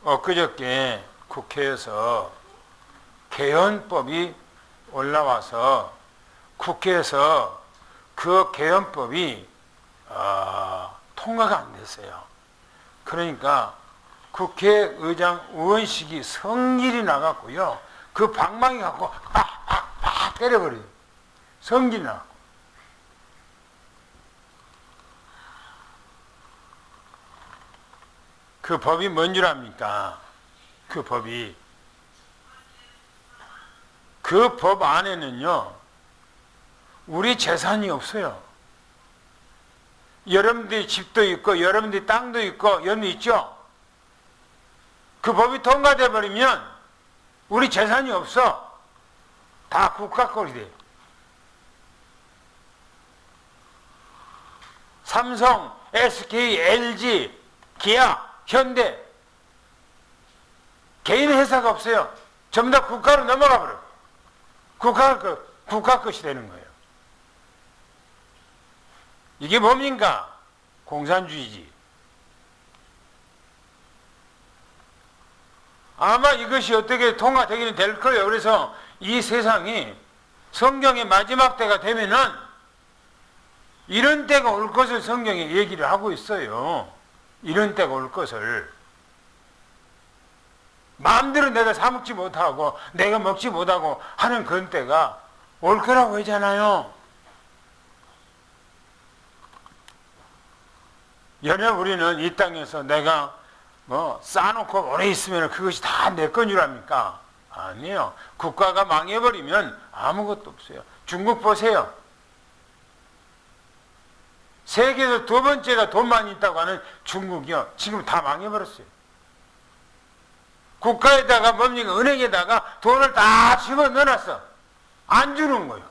엊그저께 국회에서 개헌법이 올라와서 국회에서 그 개헌법이 통과가 안 됐어요. 그러니까 국회의장 의원식이 성질이 나갔고요. 그 방망이 갖고 팍팍팍 때려버려요. 성질이 나고. 그 법이 뭔 줄 압니까? 그 법이. 그 법 안에는요, 우리 재산이 없어요. 여러분들이 집도 있고, 여러분들이 땅도 있고, 여러분들 있죠? 그 법이 통과돼 버리면 우리 재산이 없어. 다 국가 꼴이 돼. 삼성, SK, LG, 기아, 현대 개인 회사가 없어요. 전부 다 국가로 넘어가 버려. 국가 것이 되는 거예요. 이게 뭡니까? 공산주의지. 아마 이것이 어떻게 통과되기는 될 거예요. 그래서 이 세상이 성경의 마지막 때가 되면은 이런 때가 올 것을 성경에 얘기를 하고 있어요. 이런 때가 올 것을. 마음대로 내가 사먹지 못하고 내가 먹지 못하고 하는 그런 때가 올 거라고 하잖아요. 연애 우리는 이 땅에서 내가 쌓아놓고 오래 있으면 그것이 다 내 건 줄 압니까? 아니에요. 국가가 망해버리면 아무것도 없어요. 중국 보세요. 세계에서 두 번째가 돈 많이 있다고 하는 중국이요. 지금 다 망해버렸어요. 국가에다가 뭡니까? 은행에다가 돈을 다 집어넣어놨어. 안 주는 거예요.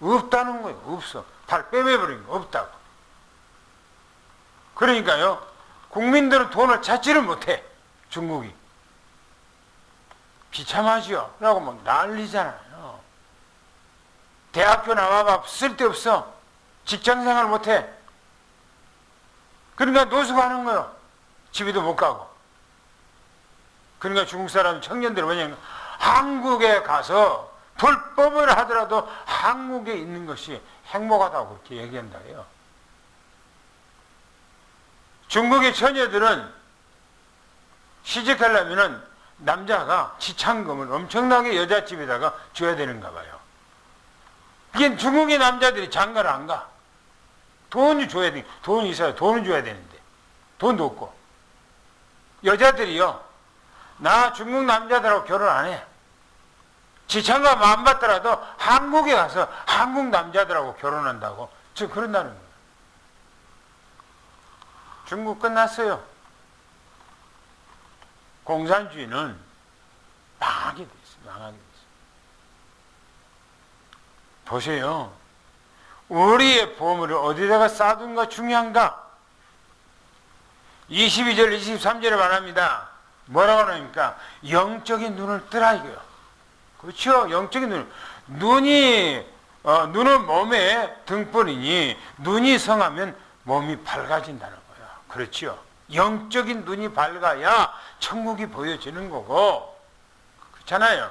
없다는 거예요. 없어. 발 빼매버린 거 없다고. 그러니까요. 국민들은 돈을 찾지를 못해. 중국이. 비참하지요. 라고 막 난리잖아요. 대학교 나와봐 쓸데없어. 직장생활 못해. 그러니까 노숙하는 거예요. 집에도 못 가고. 그러니까 중국 사람 청년들은 뭐냐면 한국에 가서 불법을 하더라도 한국에 있는 것이 행복하다고 그렇게 얘기한다 해요. 중국의 처녀들은 시집하려면 남자가 지참금을 엄청나게 여자집에다가 줘야 되는가 봐요. 이게 중국의 남자들이 장가를 안 가. 돈이 줘야 돼. 돈이 있어야 돈을 줘야 되는데. 돈도 없고. 여자들이요. 나 중국 남자들하고 결혼 안 해. 지창가 마음 받더라도 한국에 가서 한국 남자들하고 결혼한다고 지금 그런다는 거예요. 중국 끝났어요. 공산주의는 망하게 돼 있어요. 망하게 돼 있어요. 보세요. 우리의 보물을 어디다가 쌓둔가 중요한가? 22절, 23절에 말합니다. 뭐라고 하니까 영적인 눈을 뜨라 이거요. 그렇죠? 영적인 눈. 눈은 몸의 등불이니 눈이 성하면 몸이 밝아진다는 거예요. 그렇죠? 영적인 눈이 밝아야 천국이 보여지는 거고, 그렇잖아요.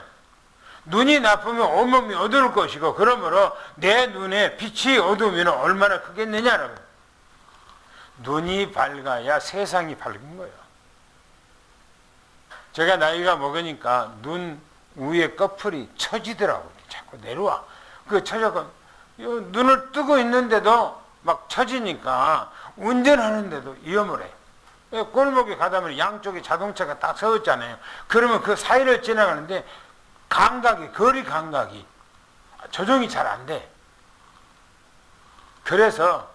눈이 나쁘면 온몸이 어두울 것이고, 그러므로 내 눈에 빛이 어두우면 얼마나 크겠느냐라고. 눈이 밝아야 세상이 밝은 거예요. 제가 나이가 먹으니까 눈 위에 꺼풀이 처지더라고요. 자꾸 내려와. 그 처져가 눈을 뜨고 있는데도 막 처지니까 운전하는데도 위험을 해. 골목에 가다 보면 양쪽에 자동차가 딱 서 있잖아요. 그러면 그 사이를 지나가는데 거리 감각이 조정이 잘 안 돼. 그래서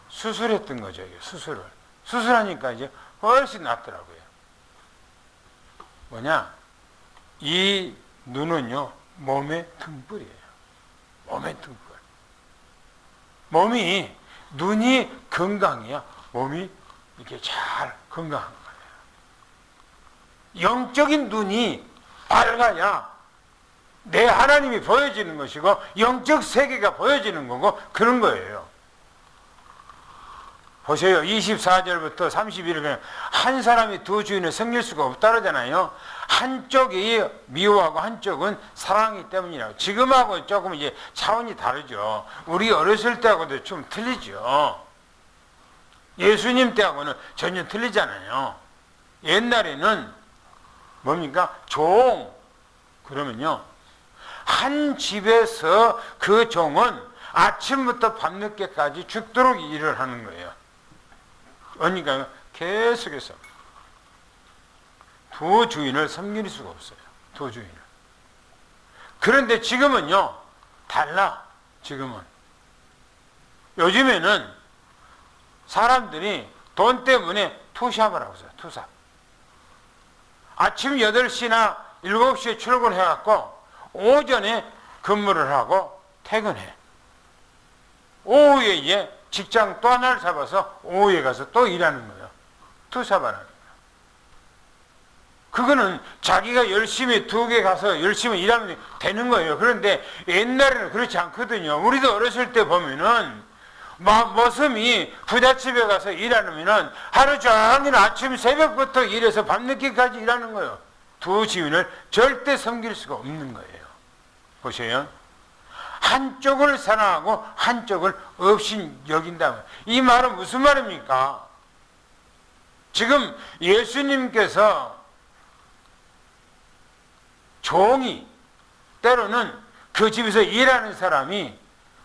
수술했던 거죠. 수술하니까 이제 훨씬 낫더라고요. 뭐냐? 이 눈은요, 몸의 등불이에요. 몸의 등불. 눈이 건강해야 몸이 이렇게 잘 건강한 거예요. 영적인 눈이 밝아야 내 하나님이 보여지는 것이고 영적 세계가 보여지는 거고 그런 거예요. 보세요. 24절부터 31절 한 사람이 두 주인을 섬길 수가 없다 그러잖아요. 한쪽이 미워하고 한쪽은 사랑하기 때문이라고. 지금하고 조금 이제 차원이 다르죠. 우리 어렸을 때하고도 좀 틀리죠. 예수님 때하고는 전혀 틀리잖아요. 옛날에는 뭡니까? 그러면요. 한 집에서 그 종은 아침부터 밤늦게까지 죽도록 일을 하는 거예요. 그러니까 계속해서 두 주인을 섬길 수가 없어요. 두 주인을. 그런데 지금은요, 달라. 요즘에는 사람들이 돈 때문에 투잡을 하고 있어요. 투잡. 아침 8시나 7시에 출근해갖고 오전에 근무를 하고 퇴근해. 오후에 이제 직장 또 하나를 잡아서 오후에 가서 또 일하는 거예요. 투잡하는 거예요. 그거는 자기가 열심히 2개 가서 열심히 일하면 되는 거예요. 그런데 옛날에는 그렇지 않거든요. 우리도 어렸을 때 보면은 머슴이 부잣집에 가서 일하면은 하루 종일 아침 새벽부터 일해서 밤늦게까지 일하는 거예요. 두 주인을 절대 섬길 수가 없는 거예요. 보세요. 한쪽을 사랑하고 한쪽을 없이 여긴다면 이 말은 무슨 말입니까? 지금 예수님께서 종이 때로는 그 집에서 일하는 사람이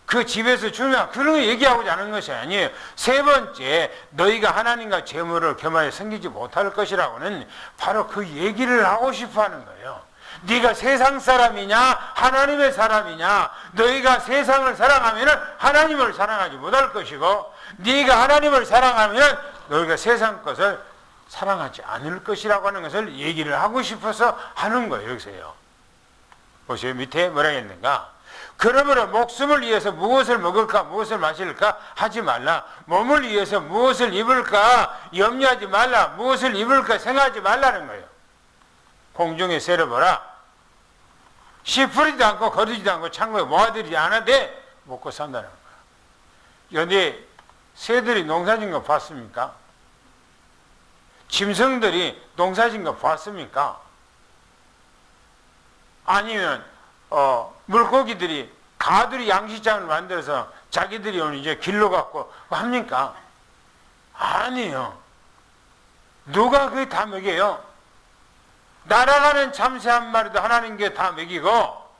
그 집에서 중요한 그런 거 얘기하고자 하는 것이 아니에요. 세 번째, 너희가 하나님과 재물을 겸하여 섬기지 못할 것이라고는 바로 그 얘기를 하고 싶어 하는 거예요. 네가 세상 사람이냐 하나님의 사람이냐. 너희가 세상을 사랑하면 하나님을 사랑하지 못할 것이고 네가 하나님을 사랑하면 너희가 세상 것을 사랑하지 않을 것이라고 하는 것을 얘기를 하고 싶어서 하는 거예요. 여기서요. 보세요. 밑에 뭐라 했는가. 그러므로 목숨을 위해서 무엇을 먹을까 무엇을 마실까 하지 말라. 몸을 위해서 무엇을 입을까 염려하지 말라. 무엇을 입을까 생각하지 말라는 거예요. 공중에 새를 보라. 씨 뿌리지도 않고 거두지도 않고 창고에 모아들이지 않아도 먹고 산다는 거예요. 그런데 새들이 농사진 거 봤습니까? 짐승들이 농사진 거 봤습니까? 아니면 물고기들이 가들이 양식장을 만들어서 자기들이 오늘 이제 길로 갖고 합니까? 아니에요. 누가 그게 다 먹여요? 날아가는 참새 한 마리도 하나님께 다 먹이고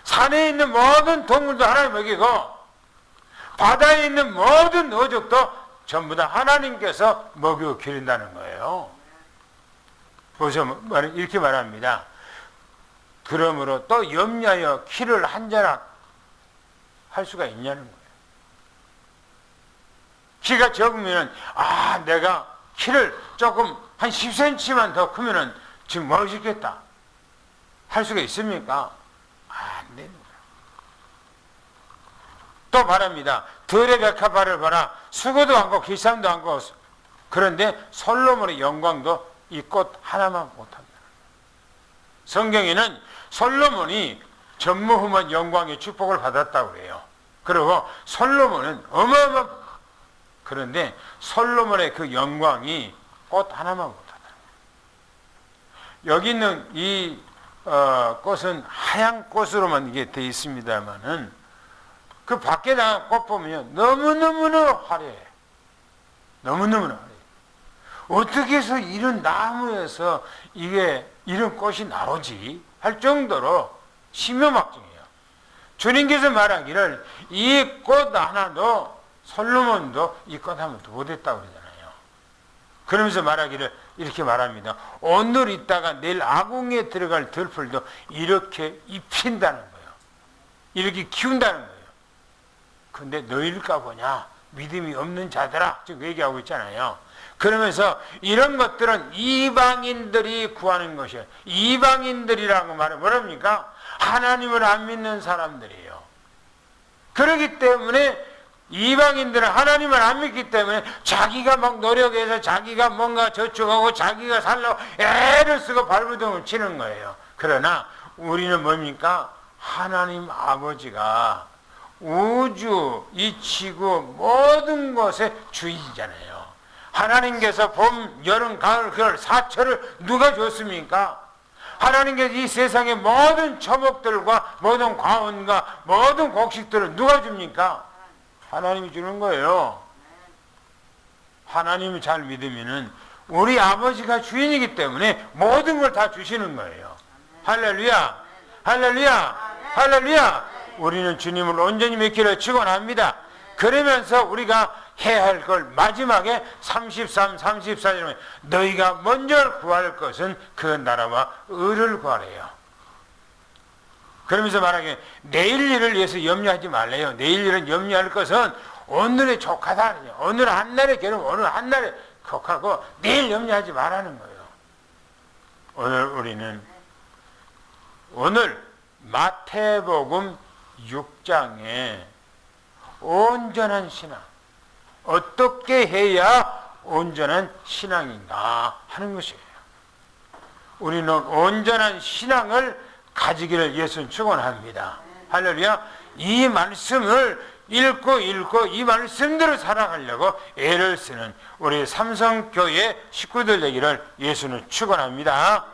산에 있는 모든 동물도 하나님 먹이고 바다에 있는 모든 어족도 전부 다 하나님께서 먹여 기른다는 거예요. 보세요. 이렇게 말합니다. 그러므로 또 염려하여 키를 한 자락 할 수가 있냐는 거예요. 키가 적으면 내가 키를 조금 한 10cm만 더 크면은 지금 멋있겠다 할 수가 있습니까? 안 되는 거예요. 또 말합니다. 들의 백합화를 봐라. 수고도 않고 기삼도 않고 그런데 솔로몬의 영광도 이 꽃 하나만 못합니다. 성경에는 솔로몬이 전무후무한 영광의 축복을 받았다고 그래요. 그리고 솔로몬은 어마어마한, 그런데 솔로몬의 그 영광이 꽃 하나만 못하다. 여기 있는 이 꽃은 하얀 꽃으로만 이게 되어 있습니다만은 그 밖에 나간 꽃 보면 너무너무나 화려해. 너무너무나 화려해. 어떻게 해서 이런 나무에서 이게 이런 꽃이 나오지 할 정도로 신묘막중이에요. 주님께서 말하기를 이 꽃 하나도 솔로몬도 이 꽃 하나도 못했다고 그러잖아요. 그러면서 말하기를 이렇게 말합니다. 오늘 있다가 내일 아궁에 들어갈 들풀도 이렇게 입힌다는 거예요. 이렇게 키운다는 거예요. 근데 너희일까 보냐? 믿음이 없는 자들아. 지금 얘기하고 있잖아요. 그러면서 이런 것들은 이방인들이 구하는 것이에요. 이방인들이라고 말하면 뭐랍니까? 하나님을 안 믿는 사람들이에요. 그렇기 때문에 이방인들은 하나님을 안 믿기 때문에 자기가 막 노력해서 자기가 뭔가 저축하고 자기가 살려고 애를 쓰고 발버둥을 치는 거예요. 그러나 우리는 뭡니까? 하나님 아버지가 우주, 이 지구 모든 것의 주인이잖아요. 하나님께서 봄, 여름, 가을, 겨울 사철을 누가 줬습니까? 하나님께서 이 세상의 모든 초목들과 모든 과원과 모든 곡식들을 누가 줍니까? 하나님이 주는 거예요. 하나님을 잘 믿으면은 우리 아버지가 주인이기 때문에 모든 걸 다 주시는 거예요. 할렐루야! 할렐루야! 할렐루야! 우리는 주님을 온전히 믿기를 축원합니다. 그러면서 우리가 해야 할 걸 마지막에 33, 34절에 너희가 먼저 구할 것은 그 나라와 의를 구하래요. 그러면서 말하기에 내일 일을 위해서 염려하지 말래요. 내일 일은 염려할 것은 오늘의 족하다. 오늘 한날의 괴로움, 오늘 한날의 족하고 내일 염려하지 말라는 거예요. 오늘 우리는 오늘 마태복음 6장에 온전한 신앙, 어떻게 해야 온전한 신앙인가 하는 것이에요. 우리는 온전한 신앙을 가지기를 예수는 축원합니다. 할렐루야. 이 말씀을 읽고 이 말씀대로 살아가려고 애를 쓰는 우리 삼성교회 식구들 되기를 예수는 축원합니다.